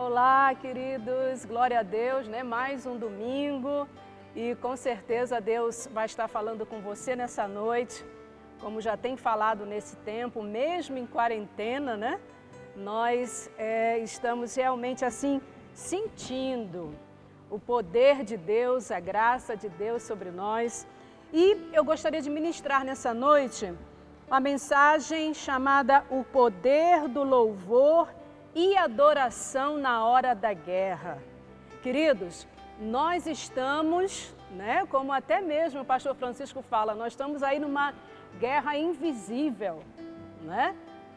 Olá, queridos, glória a Deus, né? Mais um domingo e com certeza Deus vai estar falando com você nessa noite, como já tem falado nesse tempo, mesmo em quarentena, né? Nós estamos realmente assim sentindo o poder de Deus, a graça de Deus sobre nós. E eu gostaria de ministrar nessa noite uma mensagem chamada O Poder do Louvor e Adoração na Hora da Guerra. Queridos, nós estamos, né, como até mesmo o pastor Francisco fala, nós estamos aí numa guerra invisível, né?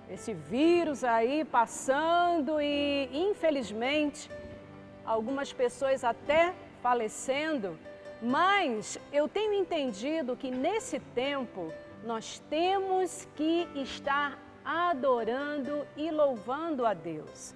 Esse vírus aí passando e, infelizmente, algumas pessoas até falecendo, mas eu tenho entendido que nesse tempo nós temos que estar adorando e louvando a Deus.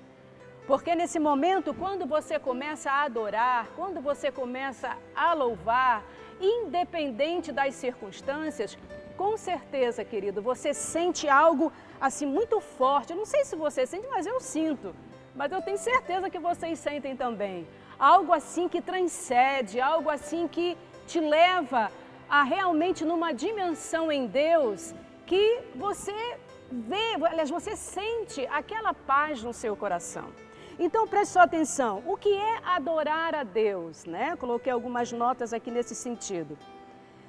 Porque nesse momento, quando você começa a adorar, quando você começa a louvar, independente das circunstâncias, com certeza, querido, você sente algo assim muito forte. Eu não sei se você sente, mas eu sinto. Mas eu tenho certeza que vocês sentem também. Algo assim que transcende, algo assim que te leva a realmente numa dimensão em Deus que você vê, aliás, você sente aquela paz no seu coração. Então preste sua atenção, o que é adorar a Deus, né? Coloquei algumas notas aqui nesse sentido.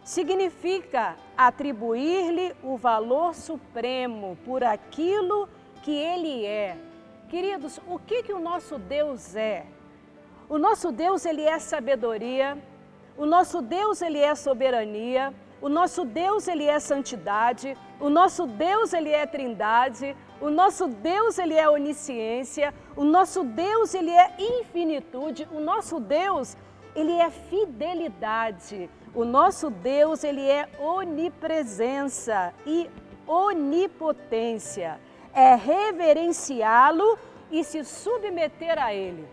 Significa atribuir-lhe o valor supremo por aquilo que Ele é. Queridos, o que o nosso Deus é? O nosso Deus, Ele é sabedoria, o nosso Deus, Ele é soberania, o nosso Deus, Ele é santidade, o nosso Deus, Ele é trindade, o nosso Deus, Ele é onisciência, o nosso Deus, Ele é infinitude, o nosso Deus, Ele é fidelidade, o nosso Deus, Ele é onipresença e onipotência, é reverenciá-lo e se submeter a Ele.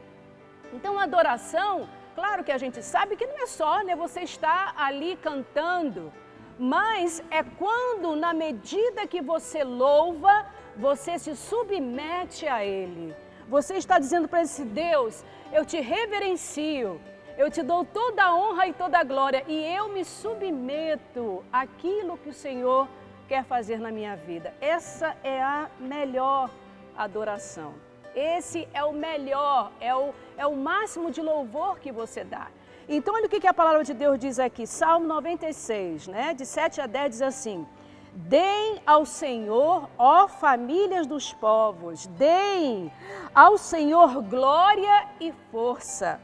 Então, a adoração, claro que a gente sabe que não é só, né, você estar ali cantando, mas é quando, na medida que você louva, você se submete a Ele. Você está dizendo para esse Deus, eu te reverencio, eu te dou toda a honra e toda a glória e eu me submeto àquilo que o Senhor quer fazer na minha vida. Essa é a melhor adoração. Esse é o melhor, é o máximo de louvor que você dá. Então, olha o que a palavra de Deus diz aqui, Salmo 96, né? De 7 a 10 diz assim: deem ao Senhor, ó famílias dos povos, deem ao Senhor glória e força.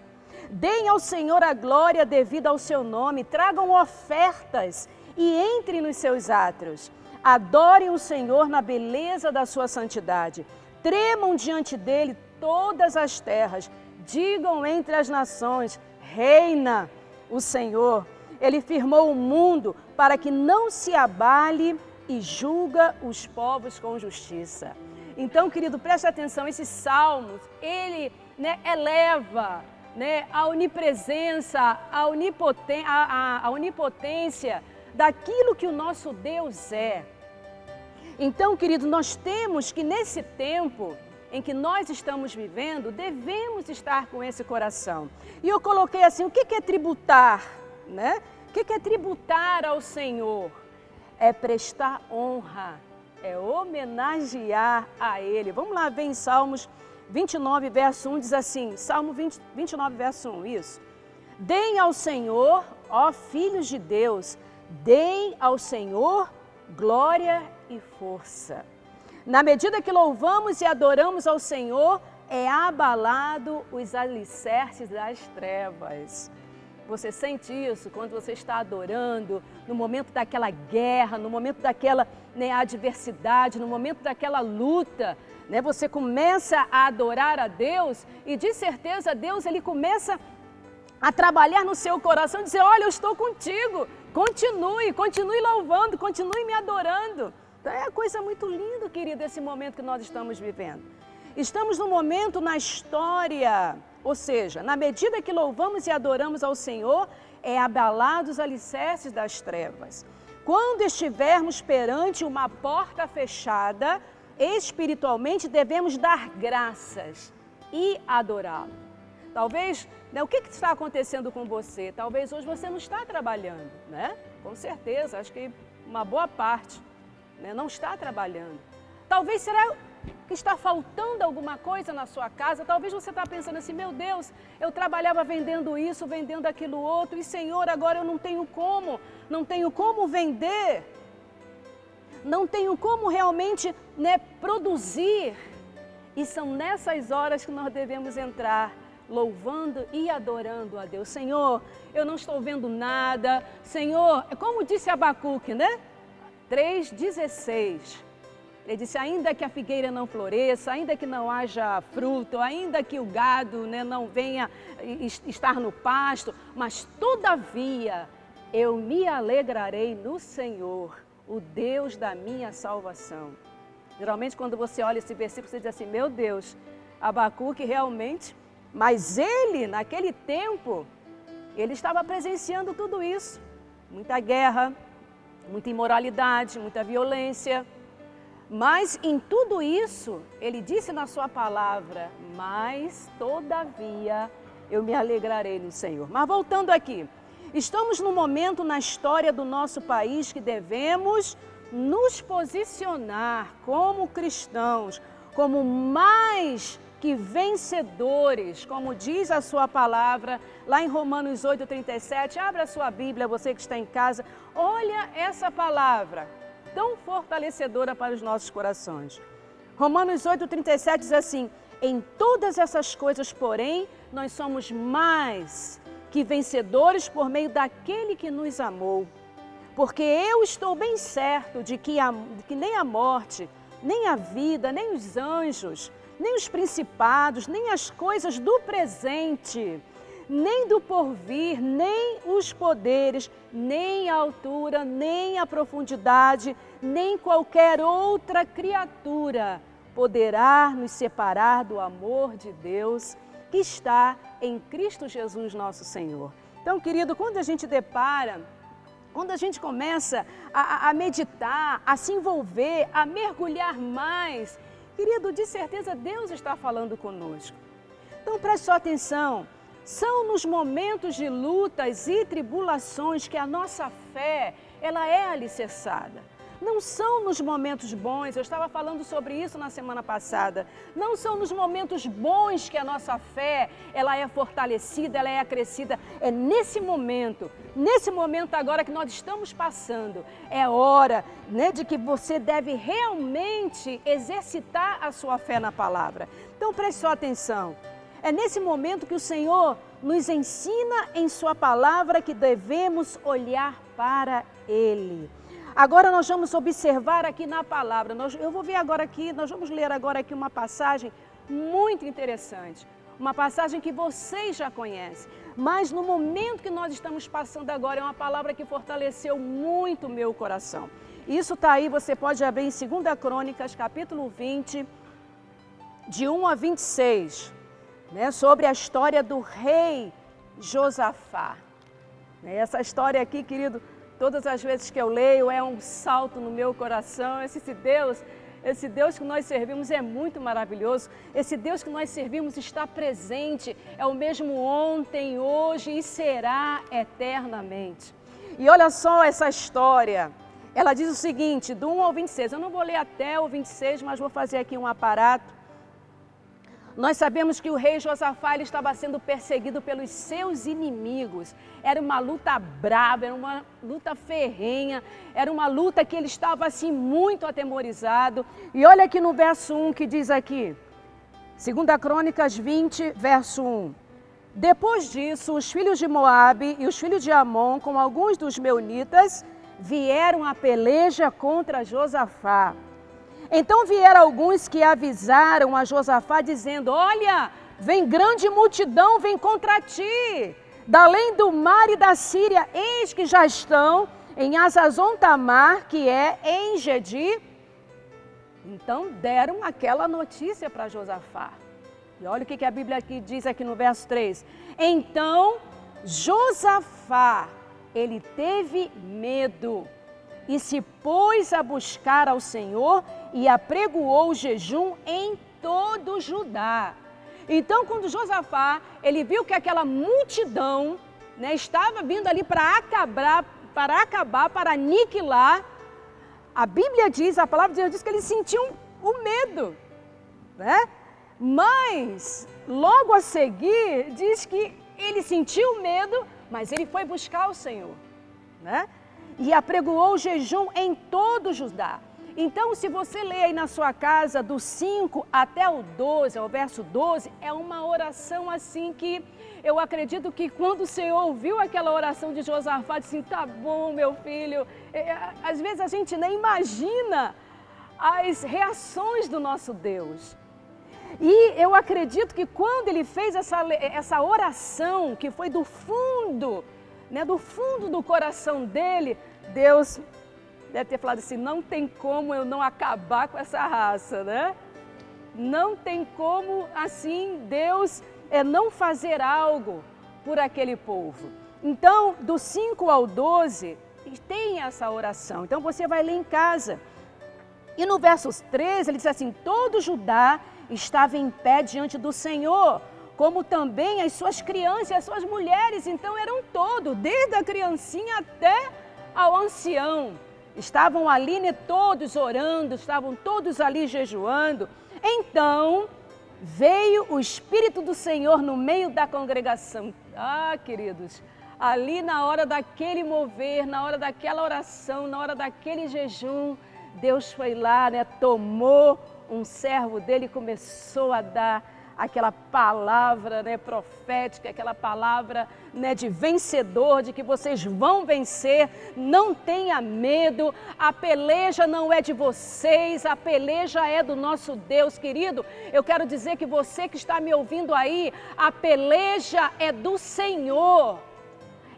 Deem ao Senhor a glória devida ao seu nome, tragam ofertas e entrem nos seus átrios. Adorem o Senhor na beleza da sua santidade. Tremam diante dele todas as terras, digam entre as nações, reina o Senhor. Ele firmou o mundo para que não se abale e julga os povos com justiça. Então, querido, preste atenção, esses salmos, ele, né, eleva, né, a onipresença, a onipotência daquilo que o nosso Deus é. Então, querido, nós temos que nesse tempo em que nós estamos vivendo, devemos estar com esse coração. E eu coloquei assim, o que é tributar, né? O que é tributar ao Senhor? É prestar honra, é homenagear a Ele. Vamos lá ver em Salmos 29, verso 1, diz assim, Salmo 29, verso 1, isso. Deem ao Senhor, ó filhos de Deus, deem ao Senhor glória e força. Na medida que louvamos e adoramos ao Senhor, é abalado os alicerces das trevas. Você sente isso quando você está adorando, no momento daquela guerra, no momento daquela, né, adversidade, no momento daquela luta, né, você começa a adorar a Deus e de certeza Deus, Ele começa a trabalhar no seu coração, dizer, olha, eu estou contigo, continue louvando, continue me adorando. Então é uma coisa muito linda, querido, esse momento que nós estamos vivendo. Estamos num momento na história, ou seja, na medida que louvamos e adoramos ao Senhor, é abalado os alicerces das trevas. Quando estivermos perante uma porta fechada, espiritualmente devemos dar graças. e adorá-lo. Talvez, né, o que está acontecendo com você? Talvez hoje você não está trabalhando, né? Com certeza, acho que uma boa parte, né, não está trabalhando. Talvez será que está faltando alguma coisa na sua casa? Talvez você está pensando assim, meu Deus, eu trabalhava vendendo isso, vendendo aquilo outro, e Senhor, agora eu não tenho como vender, não tenho como realmente, né, produzir. E são nessas horas que nós devemos entrar, louvando e adorando a Deus. Senhor, eu não estou vendo nada. Senhor, como disse Abacuque, né? 3,16. Ele disse, ainda que a figueira não floresça, ainda que não haja fruto, ainda que o gado, né, não venha estar no pasto, mas todavia eu me alegrarei no Senhor, o Deus da minha salvação. Geralmente quando você olha esse versículo, você diz assim, meu Deus, Abacuque realmente... Mas ele, naquele tempo, ele estava presenciando tudo isso. Muita guerra, muita imoralidade, muita violência. Mas em tudo isso, ele disse na sua palavra, mas todavia eu me alegrarei no Senhor. Mas voltando aqui, estamos num momento na história do nosso país que devemos nos posicionar como cristãos, como mais que vencedores, como diz a sua palavra, lá em Romanos 8,37, abra a sua Bíblia, você que está em casa, olha essa palavra, tão fortalecedora para os nossos corações. Romanos 8,37 diz assim, em todas essas coisas, porém, nós somos mais que vencedores por meio daquele que nos amou. Porque eu estou bem certo de que nem a morte, nem a vida, nem os anjos, nem os principados, nem as coisas do presente, nem do porvir, nem os poderes, nem a altura, nem a profundidade, nem qualquer outra criatura poderá nos separar do amor de Deus que está em Cristo Jesus nosso Senhor. Então, querido, quando a gente quando a gente começa a meditar, a se envolver, a mergulhar mais, querido, de certeza Deus está falando conosco. Então preste sua atenção, são nos momentos de lutas e tribulações que a nossa fé, ela é alicerçada. Não são nos momentos bons, eu estava falando sobre isso na semana passada, não são nos momentos bons que a nossa fé, ela é fortalecida, ela é acrescida, é nesse momento agora que nós estamos passando, é hora, né, de que você deve realmente exercitar a sua fé na palavra. Então preste sua atenção, é nesse momento que o Senhor nos ensina em sua palavra que devemos olhar para Ele. Agora nós vamos observar aqui na palavra, eu vou ver agora aqui, nós vamos ler agora aqui uma passagem muito interessante, uma passagem que vocês já conhecem, mas no momento que nós estamos passando agora é uma palavra que fortaleceu muito o meu coração. Isso está aí, você pode abrir em 2 Crônicas, capítulo 20, de 1 a 26, né, sobre a história do rei Josafá. Essa história aqui, querido, todas as vezes que eu leio é um salto no meu coração. Esse Deus que nós servimos é muito maravilhoso. Esse Deus que nós servimos está presente, é o mesmo ontem, hoje e será eternamente. E olha só essa história, ela diz o seguinte, do 1 ao 26, eu não vou ler até o 26, mas vou fazer aqui um aparato. Nós sabemos que o rei Josafá ele estava sendo perseguido pelos seus inimigos. Era uma luta brava, era uma luta ferrenha, era uma luta que ele estava assim muito atemorizado. E olha aqui no verso 1 que diz aqui, 2 Crônicas 20, verso 1. Depois disso, os filhos de Moabe e os filhos de Amon, com alguns dos meunitas, vieram à peleja contra Josafá. Então vieram alguns que avisaram a Josafá dizendo, olha, vem grande multidão, vem contra ti, da além do mar e da Síria, eis que já estão em Hazazon Tamar, que é em Gedi. Então deram aquela notícia para Josafá. E olha o que a Bíblia aqui diz aqui no verso 3. Então Josafá, ele teve medo e se pôs a buscar ao Senhor e apregoou o jejum em todo Judá. Então, quando Josafá, ele viu que aquela multidão, né, estava vindo ali para acabar, para aniquilar, a Bíblia diz, a palavra de Deus diz que ele sentiu o medo, né? Mas, logo a seguir, diz que ele sentiu medo, mas ele foi buscar o Senhor, né? E apregoou o jejum em todo Judá. Então, se você ler aí na sua casa, do 5 até o 12, ao verso 12, é uma oração assim que eu acredito que quando o Senhor ouviu aquela oração de Josafá, disse assim, tá bom, meu filho. Às vezes a gente nem imagina as reações do nosso Deus. E eu acredito que quando ele fez essa oração, que foi do fundo, né, do fundo do coração dele, Deus deve ter falado assim, não tem como eu não acabar com essa raça, né? Não tem como, assim, Deus não fazer algo por aquele povo. Então, do 5 ao 12, tem essa oração. Então, você vai ler em casa. E no versos 13, ele diz assim, todo Judá estava em pé diante do Senhor, como também as suas crianças e as suas mulheres. Então, eram todos, desde a criancinha até ao ancião. Estavam ali, né, todos orando, estavam todos ali jejuando. Então, veio o Espírito do Senhor no meio da congregação. Ah, queridos, ali na hora daquele mover, na hora daquela oração, na hora daquele jejum, Deus foi lá, né, tomou um servo dele e começou a dar aquela palavra, né, profética, aquela palavra, né, de vencedor, de que vocês vão vencer, não tenha medo, a peleja não é de vocês, a peleja é do nosso Deus, querido. Eu quero dizer que você que está me ouvindo aí, a peleja é do Senhor,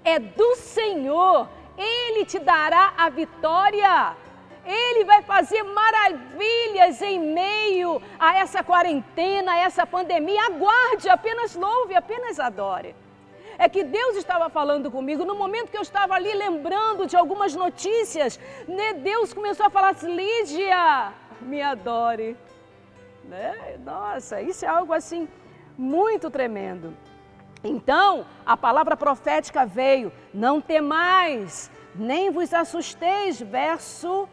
Ele te dará a vitória. Ele vai fazer maravilhas em meio a essa quarentena, a essa pandemia. Aguarde, apenas louve, apenas adore. É que Deus estava falando comigo, no momento que eu estava ali lembrando de algumas notícias, né, Deus começou a falar assim, Lídia, me adore. Né? Nossa, isso é algo assim muito tremendo. Então, a palavra profética veio, não temais, nem vos assusteis, verso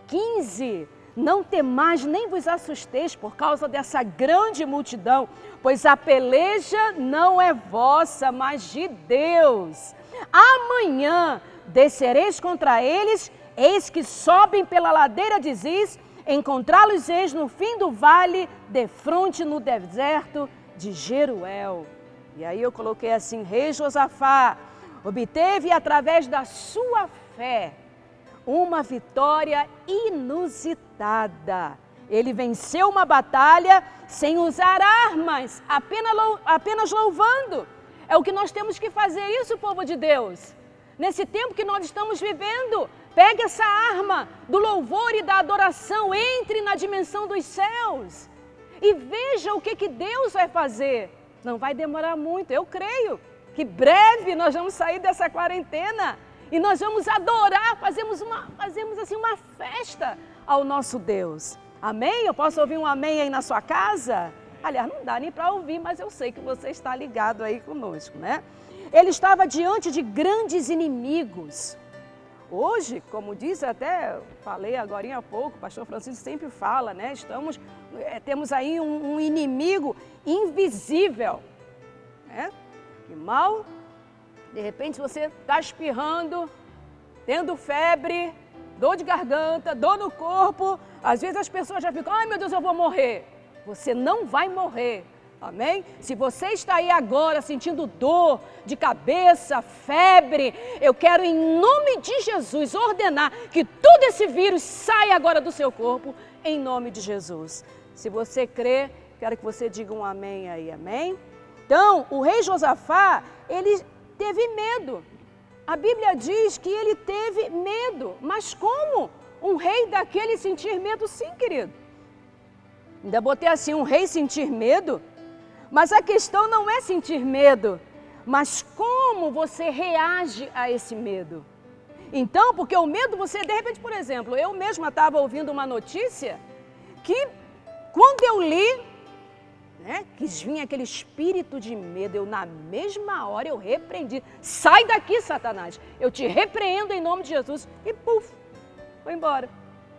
15, não temais, nem vos assusteis por causa dessa grande multidão, pois a peleja não é vossa, mas de Deus. Amanhã descereis contra eles, eis que sobem pela ladeira de Ziz, encontrá-los eis no fim do vale, defronte no deserto de Jeruel. E aí eu coloquei assim, rei Josafá obteve através da sua fé uma vitória inusitada. Ele venceu uma batalha sem usar armas, apenas louvando. É o que nós temos que fazer isso, povo de Deus. Nesse tempo que nós estamos vivendo, pegue essa arma do louvor e da adoração, entre na dimensão dos céus e veja o que Deus vai fazer. Não vai demorar muito, eu creio que breve nós vamos sair dessa quarentena e nós vamos adorar, fazemos assim uma festa ao nosso Deus. Amém? Eu posso ouvir um amém aí na sua casa? Aliás, não dá nem para ouvir, mas eu sei que você está ligado aí conosco, né? Ele estava diante de grandes inimigos. Hoje, como disse, até falei agora há pouco, o pastor Francisco sempre fala, né? Temos aí um inimigo invisível, né? Que mal, de repente você está espirrando, tendo febre, dor de garganta, dor no corpo, às vezes as pessoas já ficam, ai meu Deus, eu vou morrer. Você não vai morrer. Amém? Se você está aí agora sentindo dor de cabeça, febre, eu quero em nome de Jesus ordenar que todo esse vírus saia agora do seu corpo, em nome de Jesus. Se você crê, quero que você diga um amém aí, amém? Então, o rei Josafá, ele teve medo. A Bíblia diz que ele teve medo, mas como um rei daquele sentir medo? Sim, querido. Ainda botei assim, um rei sentir medo? Mas a questão não é sentir medo, mas como você reage a esse medo. Então, porque o medo, você de repente, por exemplo, eu mesma estava ouvindo uma notícia que quando eu li, quis vir aquele espírito de medo, eu na mesma hora eu repreendi. Sai daqui, Satanás, eu te repreendo em nome de Jesus. E puf, foi embora.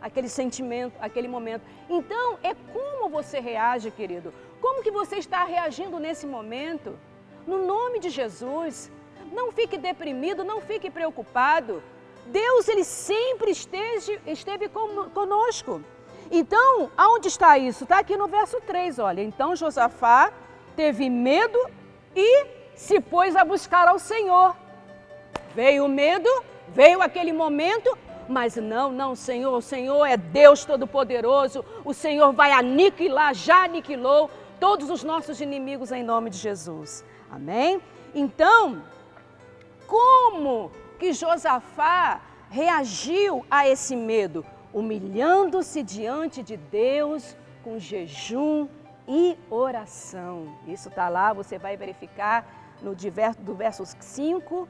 Aquele sentimento, aquele momento. Então, é como você reage, querido. Como que você está reagindo nesse momento? No nome de Jesus, não fique deprimido, não fique preocupado. Deus, Ele sempre esteve conosco. Então, aonde está isso? Está aqui no verso 3, olha. Então, Josafá teve medo e se pôs a buscar ao Senhor. Veio o medo, veio aquele momento, mas não, Senhor, o Senhor é Deus Todo-Poderoso, o Senhor vai aniquilar, já aniquilou todos os nossos inimigos em nome de Jesus. Amém? Então, como que Josafá reagiu a esse medo? Humilhando-se diante de Deus com jejum e oração. Isso está lá, você vai verificar do verso 5,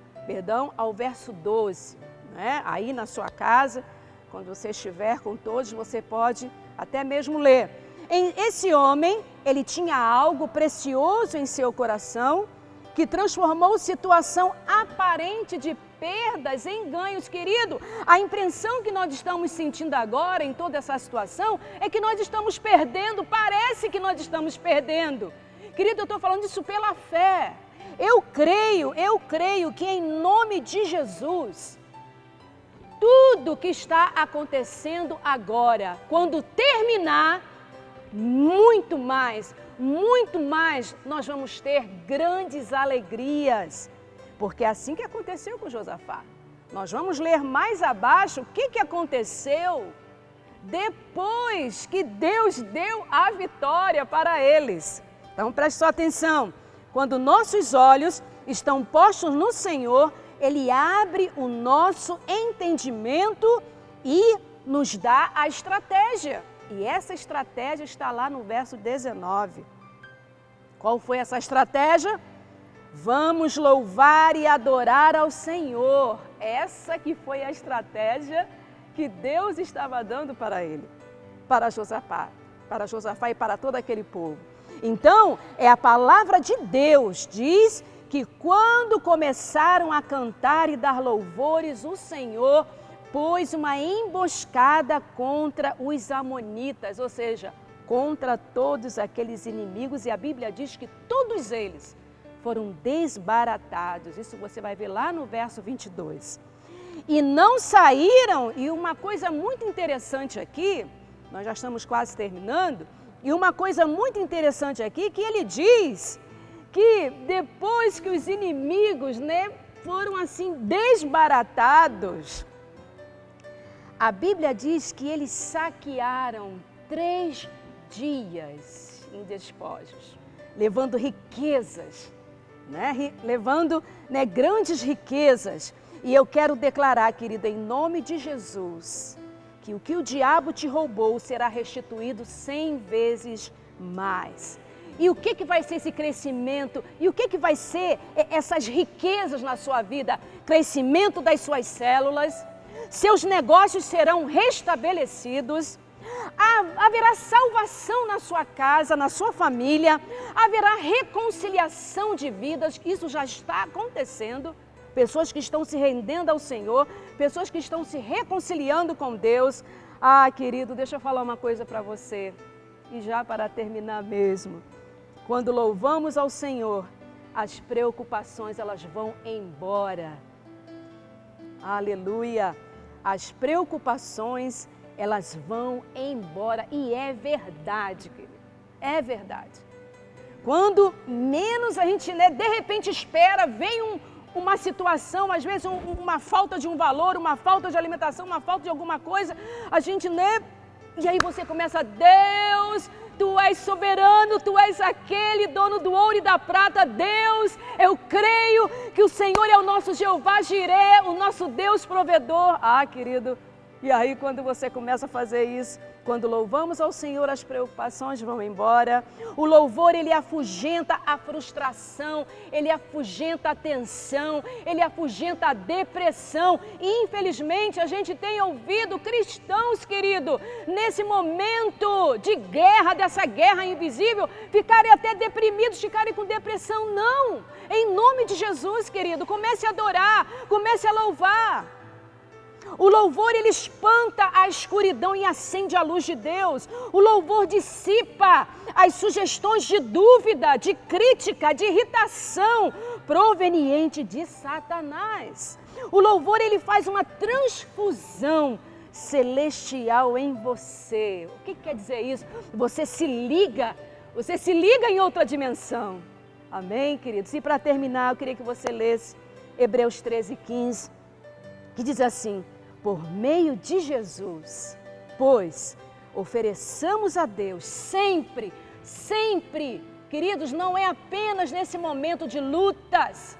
ao verso 12. Né? Aí na sua casa, quando você estiver com todos, você pode até mesmo ler. Esse homem, ele tinha algo precioso em seu coração, que transformou situação aparente de perdas em ganhos, querido. A impressão que nós estamos sentindo agora em toda essa situação é que nós estamos perdendo, parece que nós estamos perdendo. Querido, eu estou falando isso pela fé. Eu creio que em nome de Jesus, tudo que está acontecendo agora, quando terminar, muito mais, nós vamos ter grandes alegrias. Porque é assim que aconteceu com Josafá. Nós vamos ler mais abaixo o que aconteceu depois que Deus deu a vitória para eles. Então preste só atenção. Quando nossos olhos estão postos no Senhor, Ele abre o nosso entendimento e nos dá a estratégia. E essa estratégia está lá no verso 19. Qual foi essa estratégia? Vamos louvar e adorar ao Senhor. Essa que foi a estratégia que Deus estava dando para ele, para Josafá e para todo aquele povo. Então, é a palavra de Deus, diz que quando começaram a cantar e dar louvores, o Senhor pôs uma emboscada contra os amonitas, ou seja, contra todos aqueles inimigos, e a Bíblia diz que todos eles foram desbaratados. Isso você vai ver lá no verso 22. E não saíram, e uma coisa muito interessante aqui, nós já estamos quase terminando, e uma coisa muito interessante aqui, que ele diz que depois que os inimigos, foram assim desbaratados, a Bíblia diz que eles saquearam 3 dias em despojos, levando riquezas, levando grandes riquezas. E eu quero declarar, querida, em nome de Jesus, que o que o diabo te roubou será restituído 100 vezes mais. E o que vai ser esse crescimento? E o que vai ser essas riquezas na sua vida? Crescimento das suas células, seus negócios serão restabelecidos, haverá salvação na sua casa, na sua família, haverá reconciliação de vidas, isso já está acontecendo. Pessoas que estão se rendendo ao Senhor, pessoas que estão se reconciliando com Deus. Ah, querido, deixa eu falar uma coisa para você, e já para terminar mesmo. Quando louvamos ao Senhor, as preocupações elas vão embora. Aleluia! As preocupações elas vão embora, e é verdade, querido, é verdade. Quando menos a gente, de repente espera, vem uma situação, às vezes uma falta de um valor, uma falta de alimentação, uma falta de alguma coisa, a gente, e aí você começa, Deus, Tu és soberano, Tu és aquele dono do ouro e da prata, Deus, eu creio que o Senhor é o nosso Jeová Jiré, o nosso Deus provedor. Ah, querido, e aí quando você começa a fazer isso, Quando louvamos ao Senhor, as preocupações vão embora. O louvor, ele afugenta a frustração, ele afugenta a tensão, ele afugenta a depressão. E, infelizmente, a gente tem ouvido cristãos, querido, nesse momento de guerra, dessa guerra invisível, ficarem até deprimidos, ficarem com depressão. Não! Em nome de Jesus, querido, comece a adorar, comece a louvar. O louvor, ele espanta a escuridão e acende a luz de Deus. O louvor dissipa as sugestões de dúvida, de crítica, de irritação proveniente de Satanás. O louvor, ele faz uma transfusão celestial em você. O que quer dizer isso? Você se liga em outra dimensão. Amém, queridos? E para terminar, eu queria que você lesse Hebreus 13:15, que diz assim: por meio de Jesus, pois ofereçamos a Deus sempre, sempre, queridos, não é apenas nesse momento de lutas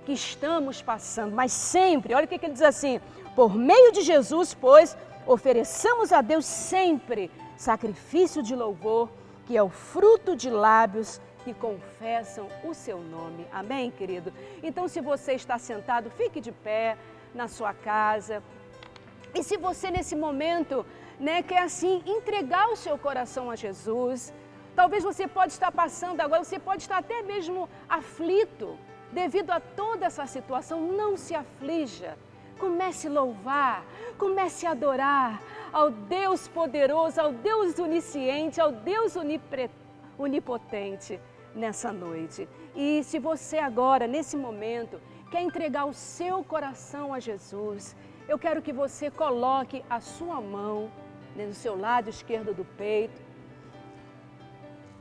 que estamos passando, mas sempre, olha o que ele diz assim: por meio de Jesus, pois ofereçamos a Deus sempre sacrifício de louvor, que é o fruto de lábios que confessam o seu nome. Amém, querido? Então, se você está sentado, fique de pé na sua casa. E se você nesse momento, quer assim entregar o seu coração a Jesus, talvez você pode estar passando agora, você pode estar até mesmo aflito devido a toda essa situação. Não se aflija. Comece a louvar, comece a adorar ao Deus poderoso, ao Deus onisciente, ao Deus onipotente nessa noite. E se você agora, nesse momento, quer entregar o seu coração a Jesus, eu quero que você coloque a sua mão no seu lado esquerdo do peito.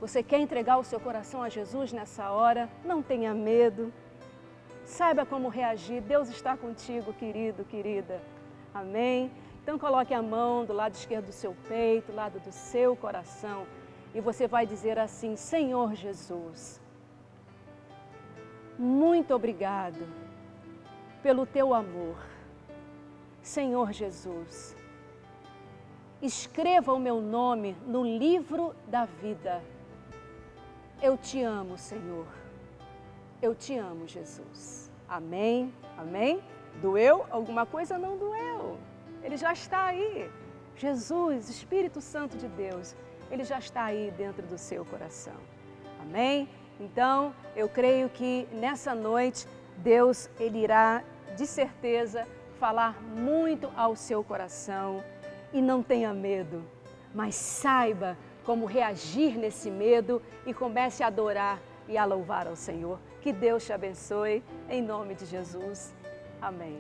Você quer entregar o seu coração a Jesus nessa hora? Não tenha medo. Saiba como reagir. Deus está contigo, querido, querida. Amém? Então coloque a mão do lado esquerdo do seu peito, do lado do seu coração. E você vai dizer assim: Senhor Jesus, muito obrigado pelo teu amor. Senhor Jesus, escreva o meu nome no livro da vida. Eu te amo, Senhor. Eu te amo, Jesus. Amém? Amém? Doeu? Alguma coisa? Não doeu. Ele já está aí. Jesus, Espírito Santo de Deus, ele já está aí dentro do seu coração. Amém? Então, eu creio que nessa noite, Deus, ele irá, de certeza, falar muito ao seu coração. E não tenha medo, mas saiba como reagir nesse medo e comece a adorar e a louvar ao Senhor. Que Deus te abençoe, em nome de Jesus. Amém.